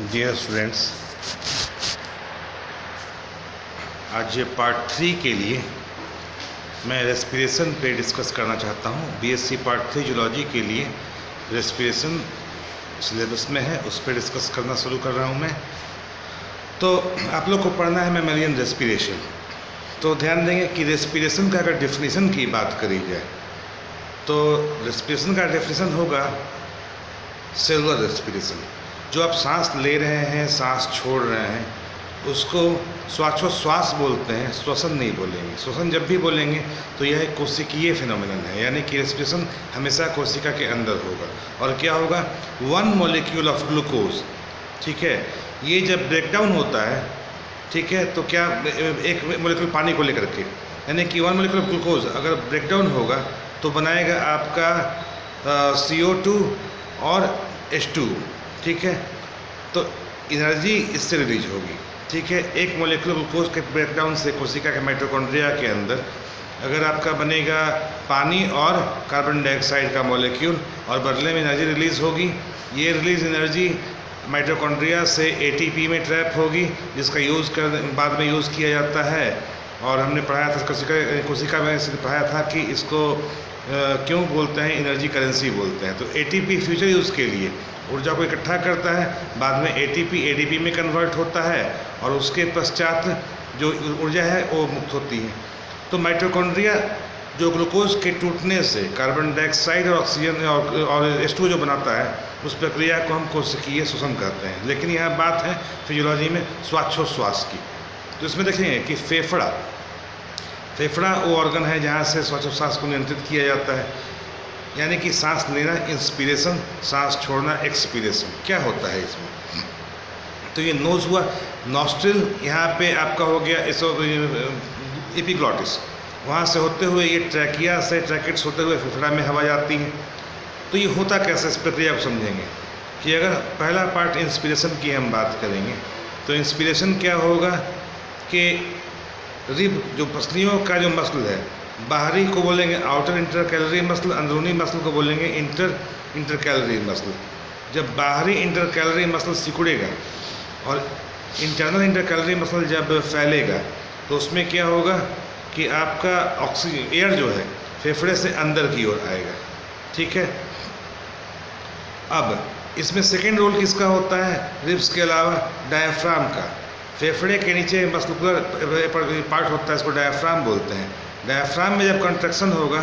Dear students, आज ये part 3 के लिए मैं रेस्पिरेशन पे डिस्कस करना चाहता हूँ। बीएससी पार्ट 3 जूलॉजी के लिए रेस्पिरेशन सिलेबस में है, उस पर डिस्कस करना शुरू कर रहा हूँ मैं। तो आप लोग को पढ़ना है मैमेलियन रेस्पिरेशन। तो ध्यान देंगे कि रेस्पिरेशन का अगर डेफिनेशन की बात करी जाए तो रेस्पिरेशन का डेफिनेशन होगा सेलुलर रेस्पिरेशन। जो आप सांस ले रहे हैं, सांस छोड़ रहे हैं, उसको श्वासोच्छ्वास बोलते हैं, श्वसन नहीं बोलेंगे। श्वसन जब भी बोलेंगे तो यह एक कोशिकीय फिनोमिनन है, यानी कि रेस्पिरेशन हमेशा कोशिका के अंदर होगा। और क्या होगा? 1 मॉलिक्यूल ऑफ ग्लूकोज, ठीक है, ये जब ब्रेकडाउन होता है, ठीक है, तो क्या एक मॉलिक्यूल पानी को लेकर के, यानी कि 1 मॉलिक्यूल ऑफ ग्लूकोज अगर ब्रेकडाउन होगा तो बनाएगा आपका CO2 और H2, ठीक है। तो एनर्जी इससे रिलीज होगी, ठीक है। एक मॉलिक्यूल ग्लूकोज के ब्रेकडाउन से कोशिका के माइटोकॉन्ड्रिया के अंदर अगर आपका बनेगा पानी और कार्बन डाइऑक्साइड का मॉलिक्यूल और बदले में एनर्जी रिलीज़ होगी। ये रिलीज एनर्जी माइटोकॉन्ड्रिया से ATP में ट्रैप होगी, जिसका बाद में यूज़ किया जाता है। और हमने पढ़ाया था कोशिका में पढ़ाया था कि इसको क्यों बोलते हैं, एनर्जी करेंसी बोलते हैं। तो ATP फ्यूचर यूज़ के लिए ऊर्जा को इकट्ठा करता है, बाद में ATP ADP में कन्वर्ट होता है और उसके पश्चात जो ऊर्जा है वो मुक्त होती है। तो माइटोकॉन्ड्रिया जो ग्लूकोज के टूटने से कार्बन डाइऑक्साइड और ऑक्सीजन और H2 जो बनाता है, उस प्रक्रिया को हम कोशिकीय श्वसन कहते हैं। लेकिन यहाँ बात है फिजियोलॉजी में श्वासोच्छ्वास की। तो इसमें देखेंगे कि फेफड़ा वो ऑर्गन है जहाँ से श्वासोच्छ्वास को नियंत्रित किया जाता है, यानी कि सांस लेना इंस्पिरेशन, सांस छोड़ना एक्सपीरेशन। क्या होता है इसमें? तो ये नोज हुआ, नॉस्ट्रिल यहाँ पे आपका हो गया एपिग्लॉटिस, वहाँ से होते हुए ये ट्रैकिया से ट्रैकेट्स होते हुए फेफड़ा में हवा जाती है। तो ये होता कैसे, इस प्रक्रिया को समझेंगे कि अगर पहला पार्ट इंस्पिरेशन की हम बात करेंगे तो इंस्पिरेशन क्या होगा कि रिब जो पसलियों का जो मसल है, बाहरी को बोलेंगे आउटर इंटरकैलरी मसल, अंदरूनी मसल को बोलेंगे इंटरकैलरी मसल। जब बाहरी इंटरकैलरी मसल सिकुड़ेगा और इंटरनल इंटरकैलरी मसल जब फैलेगा तो उसमें क्या होगा कि आपका ऑक्सीजन एयर जो है फेफड़े से अंदर की ओर आएगा, ठीक है। अब इसमें सेकेंड रोल किसका होता है? रिब्स के अलावा डायफ्राम का। फेफड़े के नीचे मस्कुलर पार्ट होता है, इसको डायफ्राम बोलते हैं। डायफ्राम में जब कंट्रैक्शन होगा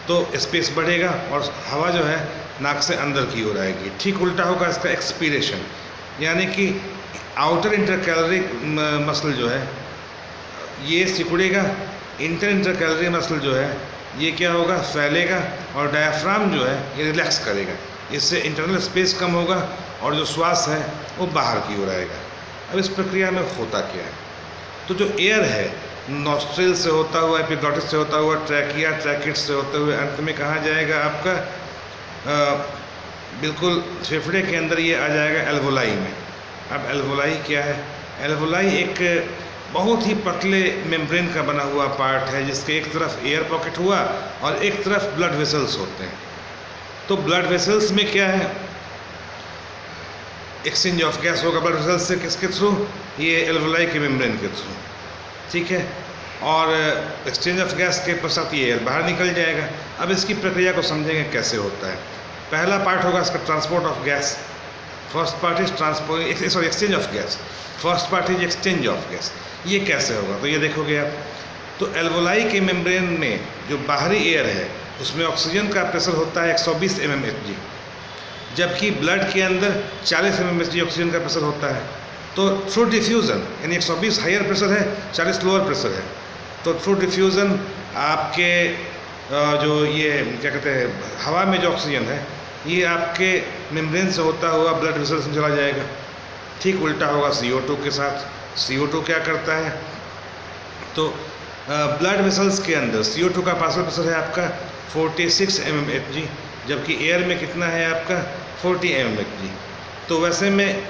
तो स्पेस बढ़ेगा और हवा जो है नाक से अंदर की ओर आएगी। ठीक उल्टा होगा इसका एक्सपीरेशन, यानी कि आउटर इंटरकैलरी मसल जो है ये सिकुड़ेगा, इंटरकैलरी मसल जो है ये क्या होगा, फैलेगा, और डायफ्राम जो है ये रिलैक्स करेगा। इससे इंटरनल स्पेस कम होगा और जो श्वास है वो बाहर की ओर आएगा। अब इस प्रक्रिया में होता क्या है? तो जो एयर है नॉस्ट्रिल से होता हुआ, एपिग्लॉटिस से होता हुआ, ट्रैकिया ट्रैकेट से होते हुए अंत में कहाँ जाएगा आपका बिल्कुल फेफड़े के अंदर ये आ जाएगा एल्वोलाई में। अब एल्वोलाई क्या है? एल्वोलाई एक बहुत ही पतले मेम्ब्रेन का बना हुआ पार्ट है, जिसके एक तरफ एयर पॉकेट हुआ और एक तरफ ब्लड वेसल्स होते हैं। तो ब्लड वेसल्स में क्या है? एक्सचेंज ऑफ गैस होगा ब्लड वेसल्स से, किसके थ्रू? ये एल्वोलाई के मेम्ब्रेन के थ्रू, ठीक है। और एक्सचेंज ऑफ गैस के पश्चात ये एयर बाहर निकल जाएगा। अब इसकी प्रक्रिया को समझेंगे कैसे होता है। पहला पार्ट होगा इसका transport of gas. First part is exchange of gas. First part is exchange of gas. ये कैसे होगा? तो ये देखोगे आप, तो एल्वोलाई के मेम्ब्रेन में जो बाहरी एयर है उसमें ऑक्सीजन का प्रेशर होता है 120 mmHg, जबकि ब्लड के अंदर 40 mmHg ऑक्सीजन का प्रेशर होता है। तो थ्रू डिफ्यूज़न, यानी 120 हायर प्रेशर है, 40 लोअर प्रेशर है, तो थ्रू डिफ्यूज़न आपके जो ये क्या कहते हैं हवा में जो ऑक्सीजन है ये आपके मेम्ब्रेन से होता हुआ ब्लड वेसल्स में चला जाएगा। ठीक उल्टा होगा CO2 के साथ। CO2 क्या करता है? तो ब्लड वेसल्स के अंदर CO2 का पार्शियल प्रेशर है आपका 46 mmHg, जबकि एयर में कितना है आपका 40 mmHg। तो वैसे में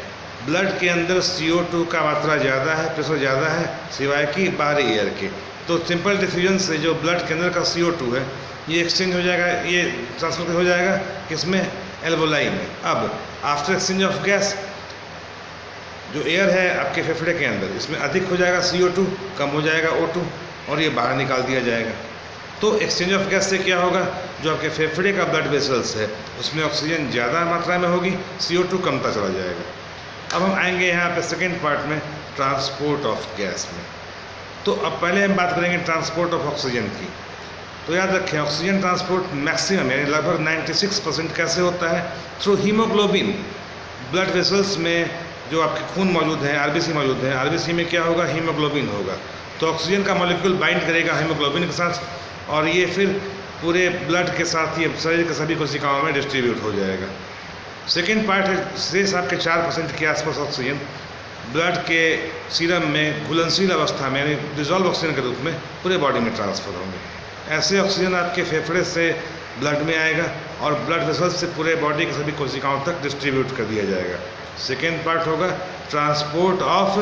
ब्लड के अंदर CO2 का मात्रा ज़्यादा है, प्रेशर ज़्यादा है, सिवाय कि बाहरी एयर के। तो सिंपल डिफ्यूजन से जो ब्लड के अंदर का CO2 है ये एक्सचेंज हो जाएगा, ये ट्रांसफर हो जाएगा किसमें? एल्वोलाई में। अब आफ्टर एक्सचेंज ऑफ गैस जो एयर है आपके फेफड़े के अंदर, इसमें अधिक हो जाएगा CO2, कम हो जाएगा O2 और ये बाहर निकाल दिया जाएगा। तो एक्सचेंज ऑफ गैस से क्या होगा, जो आपके फेफड़े का ब्लड वेसल्स है उसमें ऑक्सीजन ज़्यादा मात्रा में होगी, CO2 कमता चला जाएगा। अब हम आएंगे यहाँ पे सेकेंड पार्ट में, ट्रांसपोर्ट ऑफ गैस में। तो अब पहले हम बात करेंगे ट्रांसपोर्ट ऑफ ऑक्सीजन की। तो याद रखें, ऑक्सीजन ट्रांसपोर्ट मैक्सिमम यानी लगभग 96% कैसे होता है, थ्रू हीमोग्लोबिन। ब्लड वेसल्स में जो आपके खून मौजूद है, RBC मौजूद है, RBC में क्या होगा, हीमोग्लोबिन होगा। तो ऑक्सीजन का मॉलिक्यूल बाइंड करेगा हीमोग्लोबिन के साथ और ये फिर पूरे ब्लड के साथ ये शरीर के सभी कोशिकाओं में डिस्ट्रीब्यूट हो जाएगा। सेकेंड पार्ट है, शेष आपके 4% के आसपास ऑक्सीजन ब्लड के सीरम में घुलनशील अवस्था में यानी डिजॉल्व ऑक्सीजन के रूप में पूरे बॉडी में ट्रांसफ़र होंगे। ऐसे ऑक्सीजन आपके फेफड़े से ब्लड में आएगा और ब्लड वेसल्स से पूरे बॉडी के सभी कोशिकाओं तक डिस्ट्रीब्यूट कर दिया जाएगा। सेकेंड पार्ट होगा transport of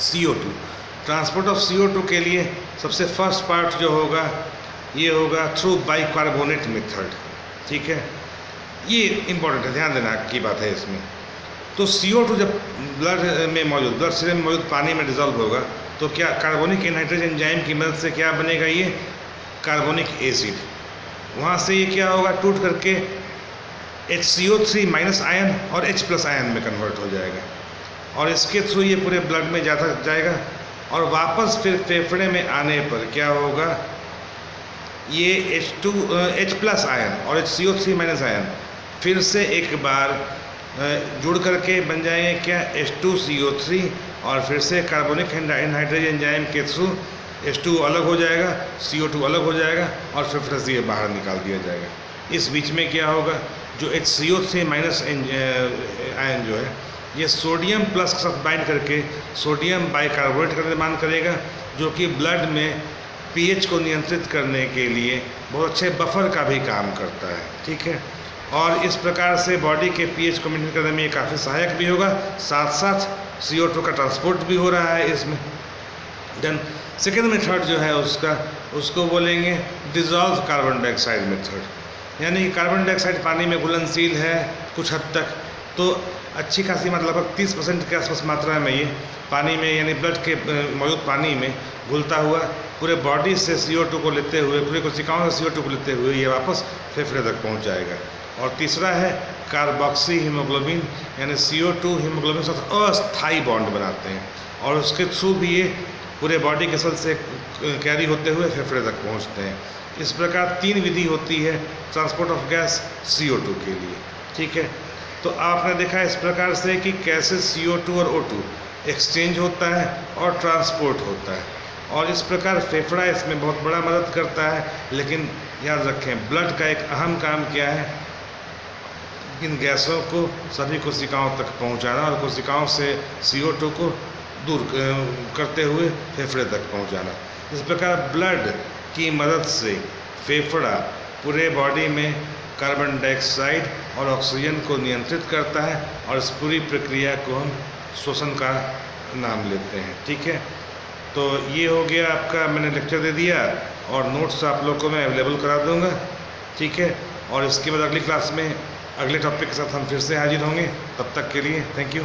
CO2। Transport of CO2 के लिए सबसे फर्स्ट पार्ट जो होगा ये होगा थ्रू बाइकार्बोनेट मेथड। ठीक है, ये इंपॉर्टेंट है, ध्यान देना की बात है इसमें। तो CO2 जब ब्लड में मौजूद, ब्लड सीरम में मौजूद पानी में डिजॉल्व होगा तो क्या कार्बोनिक एनहाइड्रेज एंजाइम की मदद से क्या बनेगा, ये कार्बोनिक एसिड। वहाँ से ये क्या होगा, टूट करके HCO3- आयन और H+ आयन में कन्वर्ट हो जाएगा और इसके थ्रू ये पूरे ब्लड में जाता जाएगा और वापस फिर फेफड़े में आने पर क्या होगा, ये H+ आयन और HCO3- आयन फिर से एक बार जुड़ करके बन जाएंगे क्या, H2CO3 और फिर से कार्बोनिक एनहाइड्रेज एंजाइम के थ्रू H2 अलग हो जाएगा, CO2 अलग हो जाएगा और फिर से ये बाहर निकाल दिया जाएगा। इस बीच में क्या होगा, जो HCO3- आयन जो है ये सोडियम प्लस के साथ बाइंड करके सोडियम बाइकार्बोनेट का निर्माण करेगा, जो कि ब्लड में pH को नियंत्रित करने के लिए बहुत अच्छे बफर का भी काम करता है। ठीक है, और इस प्रकार से बॉडी के pH को मेंटेन करने में ये काफ़ी सहायक भी होगा, साथ साथ CO2 का ट्रांसपोर्ट भी हो रहा है इसमें। देन सेकेंड मेथड जो है उसको बोलेंगे डिजॉल्व कार्बन डाइऑक्साइड मेथड। यानी कि कार्बन डाइऑक्साइड पानी में घुलनशील है कुछ हद तक, तो अच्छी खासी मतलब लगभग 30% के आसपास मात्रा में ये पानी में यानी ब्लड के मौजूद पानी में घुलता हुआ पूरे बॉडी से CO2 को लेते हुए, पूरे कोशिकाओं से CO2 को लेते हुए ये वापस फेफड़े तक पहुंच जाएगा। और तीसरा है कार्बोक्सी हीमोग्लोबिन, यानी CO2 हीमोग्लोबिन के साथ अस्थायी बॉन्ड बनाते हैं और उसके थ्रू भी ये पूरे बॉडी के सेल से कैरी होते हुए फेफड़े तक पहुंचते हैं। इस प्रकार 3 विधि होती है ट्रांसपोर्ट ऑफ गैस CO2 के लिए। ठीक है, तो आपने देखा इस प्रकार से कि कैसे CO2 और O2 एक्सचेंज होता है और ट्रांसपोर्ट होता है, और इस प्रकार फेफड़ा इसमें बहुत बड़ा मदद करता है। लेकिन याद रखें, ब्लड का एक अहम काम क्या है, इन गैसों को सभी कोशिकाओं तक पहुंचाना और कोशिकाओं से CO2 को दूर करते हुए फेफड़े तक पहुंचाना। इस प्रकार ब्लड की मदद से फेफड़ा पूरे बॉडी में कार्बन डाइऑक्साइड और ऑक्सीजन को नियंत्रित करता है और इस पूरी प्रक्रिया को हम श्वसन का नाम लेते हैं। ठीक है, तो ये हो गया आपका, मैंने लेक्चर दे दिया और नोट्स आप लोग को मैं अवेलेबल करा दूंगा। ठीक है, और इसके बाद अगली क्लास में अगले टॉपिक के साथ हम फिर से हाजिर होंगे। तब तक के लिए थैंक यू।